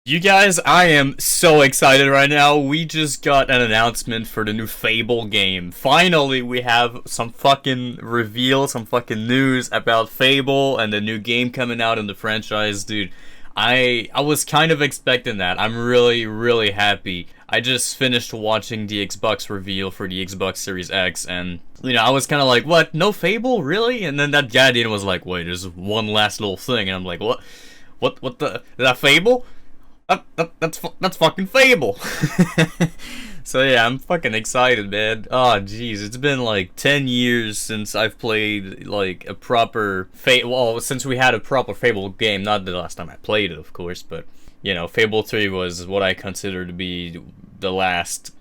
You guys, I am so excited right now. We just got an announcement for the new Fable game. Finally, we have some fucking reveal, some fucking news about Fable and the new game coming out in the franchise, dude. I was kind of expecting that. I'm really happy. I just finished watching the Xbox reveal for the Xbox Series X, and I was kind of like, "What? No Fable, really?" And then that guy was like, "Wait, there's one last little thing," and I'm like, "What? What the? Is that Fable?" That's fucking Fable. So yeah, I'm fucking excited, man. Oh jeez, it's been like 10 years since I've played like a proper since we had a proper Fable game. Not the last time I played it, of course, but Fable 3 was what I consider to be the last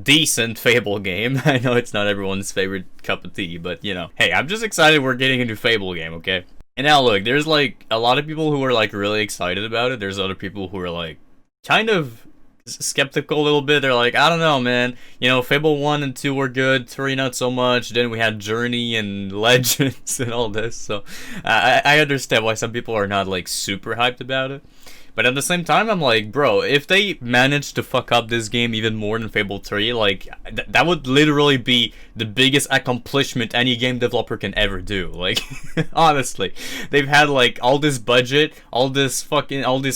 decent Fable game. I know it's not everyone's favorite cup of tea, but hey, I'm just excited we're getting a new Fable game, okay? And now look, there's like a lot of people who are like really excited about it. There's other people who are like kind of skeptical a little bit. They're like, I don't know, man. Fable 1 and 2 were good, 3 not so much. Then we had Journey and Legends and all this. So I understand why some people are not like super hyped about it. But at the same time, I'm like, bro, if they manage to fuck up this game even more than Fable 3, like, that would literally be the biggest accomplishment any game developer can ever do. Like, honestly. They've had, like, all this budget, all this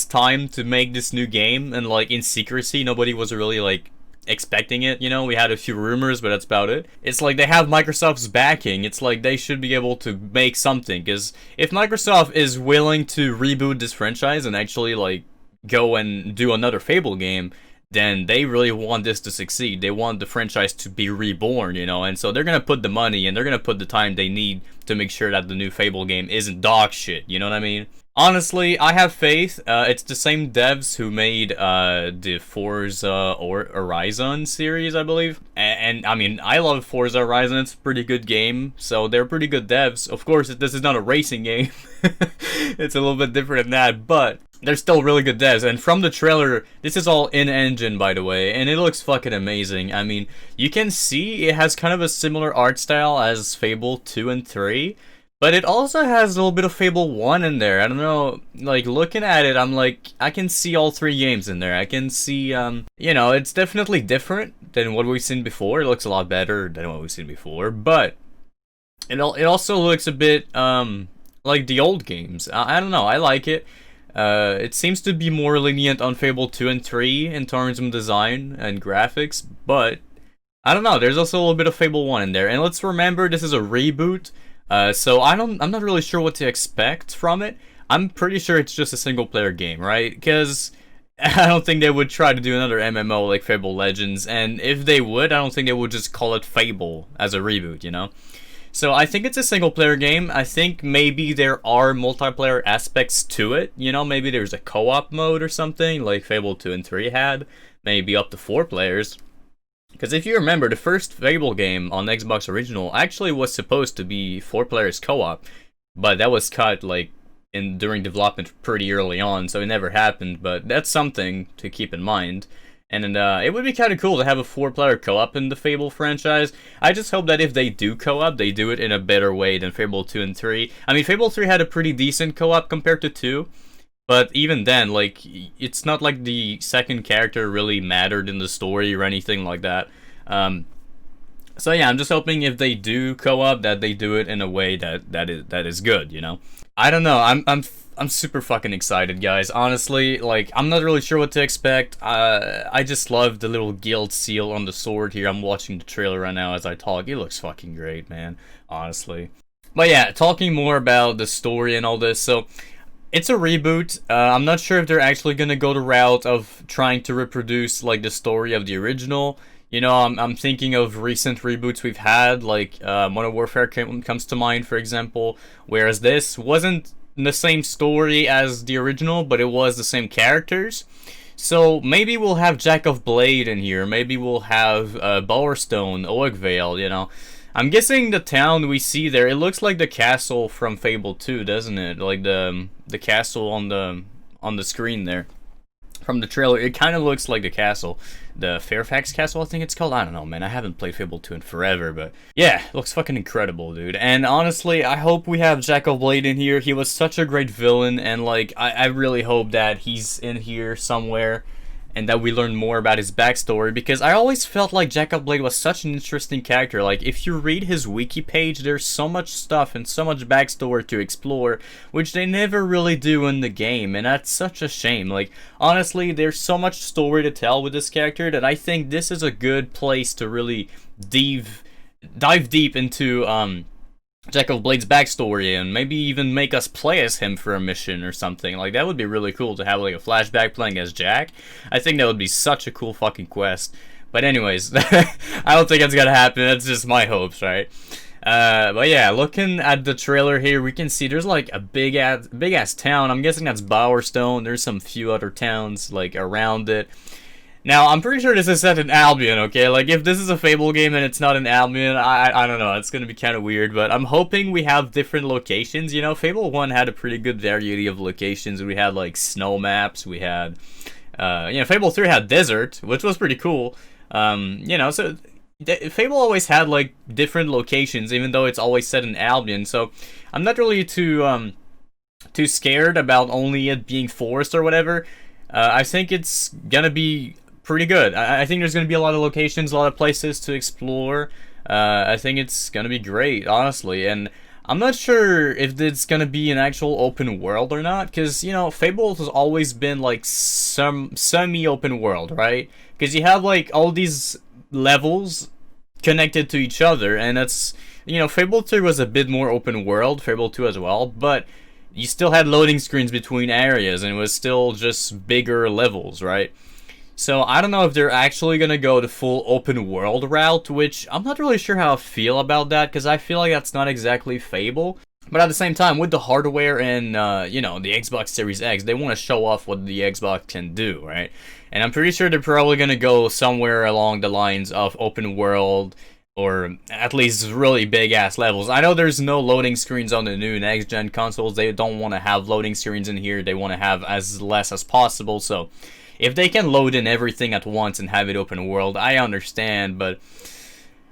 time to make this new game, and, like, in secrecy, nobody was really, like, expecting it. We had a few rumors, but that's about it. It's like they have Microsoft's backing. It's like they should be able to make something, because if Microsoft is willing to reboot this franchise and actually like go and do another Fable game, then they really want this to succeed. They want the franchise to be reborn, and so they're gonna put the money and they're gonna put the time they need to make sure that the new Fable game isn't dog shit, you know what I mean? Honestly, I have faith. It's the same devs who made the Forza or Horizon series, I believe. And I mean, I love Forza Horizon. It's a pretty good game, so they're pretty good devs. Of course, this is not a racing game. It's a little bit different than that, but they're still really good devs. And from the trailer, this is all in-engine, by the way, and it looks fucking amazing. I mean, you can see it has kind of a similar art style as Fable 2 and 3. But it also has a little bit of Fable 1 in there. I don't know, like, looking at it, I'm like, I can see all three games in there. I can see, it's definitely different than what we've seen before. It looks a lot better than what we've seen before. But it also looks a bit, like the old games. I don't know, I like it. It seems to be more lenient on Fable 2 and 3 in terms of design and graphics. But, I don't know, there's also a little bit of Fable 1 in there. And let's remember, this is a reboot. So I'm not really sure what to expect from it. I'm pretty sure it's just a single player game, right? Because I don't think they would try to do another MMO like Fable Legends, and if they would, I don't think they would just call it Fable as a reboot, So I think it's a single player game. I think maybe there are multiplayer aspects to it, maybe there's a co-op mode or something like Fable 2 and 3 had, maybe up to 4 players. Because if you remember, the first Fable game on Xbox Original actually was supposed to be 4 players co-op, but that was cut like during development pretty early on, so it never happened. But that's something to keep in mind. And it would be kind of cool to have a 4-player co-op in the Fable franchise. I just hope that if they do co-op, they do it in a better way than Fable 2 and 3. I mean, Fable 3 had a pretty decent co-op compared to 2. But even then, like, it's not like the second character really mattered in the story or anything like that. So yeah, I'm just hoping if they do co-op, that they do it in a way that is good, I don't know. I'm super fucking excited, guys. Honestly, like, I'm not really sure what to expect. I just love the little guild seal on the sword here. I'm watching the trailer right now as I talk. It looks fucking great, man. Honestly. But yeah, talking more about the story and all this, so it's a reboot. I'm not sure if they're actually gonna go the route of trying to reproduce like the story of the original. I'm thinking of recent reboots we've had, like Modern Warfare comes to mind, for example. Whereas this wasn't the same story as the original, but it was the same characters. So maybe we'll have Jack of Blade in here. Maybe we'll have Bowerstone, Oakvale. I'm guessing the town we see there, it looks like the castle from Fable 2, doesn't it? Like the castle on the screen there. from the trailer, it kind of looks like the castle. The Fairfax Castle, I think it's called. I don't know, man. I haven't played Fable 2 in forever, but yeah, looks fucking incredible, dude. And honestly, I hope we have Jack of Blade in here. He was such a great villain, and like, I really hope that he's in here somewhere and that we learn more about his backstory, because I always felt like Jack of Blade was such an interesting character. Like, if you read his wiki page, there's so much stuff and so much backstory to explore, which they never really do in the game, and that's such a shame. Like, honestly, there's so much story to tell with this character that I think this is a good place to really dive deep into, Jack of Blade's backstory, and maybe even make us play as him for a mission or something. Like, that would be really cool to have like a flashback playing as Jack. I think that would be such a cool fucking quest. But anyways, I don't think that's gonna happen. That's just my hopes, right? But yeah, looking at the trailer here, we can see there's like a big ass town. I'm guessing that's Bowerstone. There's some few other towns like around it. Now, I'm pretty sure this is set in Albion, okay? Like, if this is a Fable game and it's not in Albion, I don't know, it's gonna be kind of weird, but I'm hoping we have different locations. You know, Fable 1 had a pretty good variety of locations. We had, like, snow maps, we had, Fable 3 had desert, which was pretty cool. So Fable always had, like, different locations, even though it's always set in Albion, so I'm not really too scared about only it being forest or whatever. I think it's gonna be pretty good. I think there's going to be a lot of locations, a lot of places to explore. I think it's going to be great, honestly. And I'm not sure if it's going to be an actual open world or not, because, you know, Fable has always been, like, some semi-open world, right? Because you have, like, all these levels connected to each other, and that's, you know, Fable 3 was a bit more open world, Fable 2 as well, but you still had loading screens between areas, and it was still just bigger levels, right? So I don't know if they're actually going to go the full open world route, which I'm not really sure how I feel about that, because I feel like that's not exactly Fable. But at the same time, with the hardware and, the Xbox Series X, they want to show off what the Xbox can do, right? And I'm pretty sure they're probably going to go somewhere along the lines of open world, or at least really big-ass levels. I know there's no loading screens on the new next-gen consoles. They don't want to have loading screens in here. They want to have as less as possible, so if they can load in everything at once and have it open world, I understand, but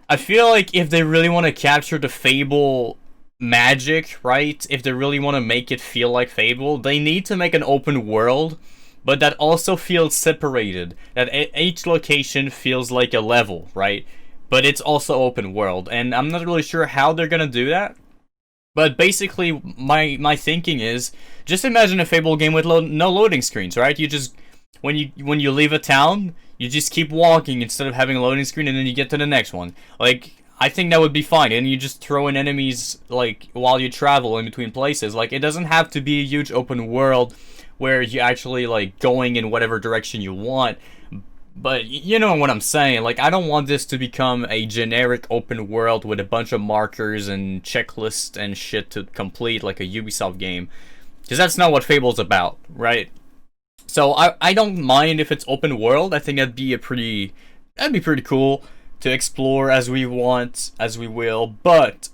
I feel like if they really want to capture the Fable magic, right? If they really want to make it feel like Fable, they need to make an open world, but that also feels separated. That each location feels like a level, right? But it's also open world, and I'm not really sure how they're gonna do that. But basically, my thinking is, just imagine a Fable game with no loading screens, right? You just, when you leave a town, you just keep walking instead of having a loading screen, and then you get to the next one. Like, I think that would be fine, and you just throw in enemies, like, while you travel in between places. Like, it doesn't have to be a huge open world where you actually, like, going in whatever direction you want. But you know what I'm saying, like, I don't want this to become a generic open world with a bunch of markers and checklists and shit to complete, like a Ubisoft game. Because that's not what Fable's about, right? So I don't mind if it's open world. I think that'd be pretty cool to explore as we want, as we will, but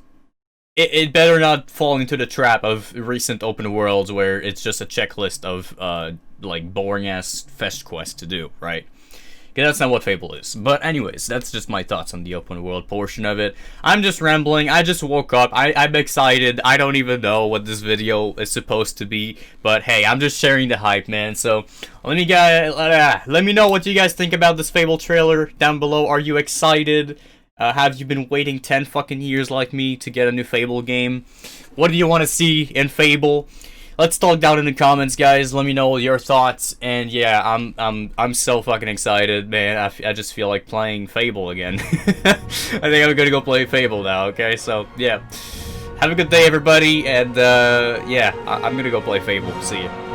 it better not fall into the trap of recent open worlds where it's just a checklist of like boring ass fetch quests to do, right? Because that's not what Fable is. But anyways, that's just my thoughts on the open world portion of it. I'm just rambling. I just woke up. I'm excited. I don't even know what this video is supposed to be. But hey, I'm just sharing the hype, man. So let me know what you guys think about this Fable trailer down below. Are you excited? Have you been waiting 10 fucking years like me to get a new Fable game? What do you want to see in Fable? Let's talk down in the comments, guys. Let me know your thoughts. And yeah, I'm so fucking excited, man. I just feel like playing Fable again. I think I'm gonna go play Fable now. Okay, so yeah, have a good day, everybody. And yeah, I'm gonna go play Fable. See ya.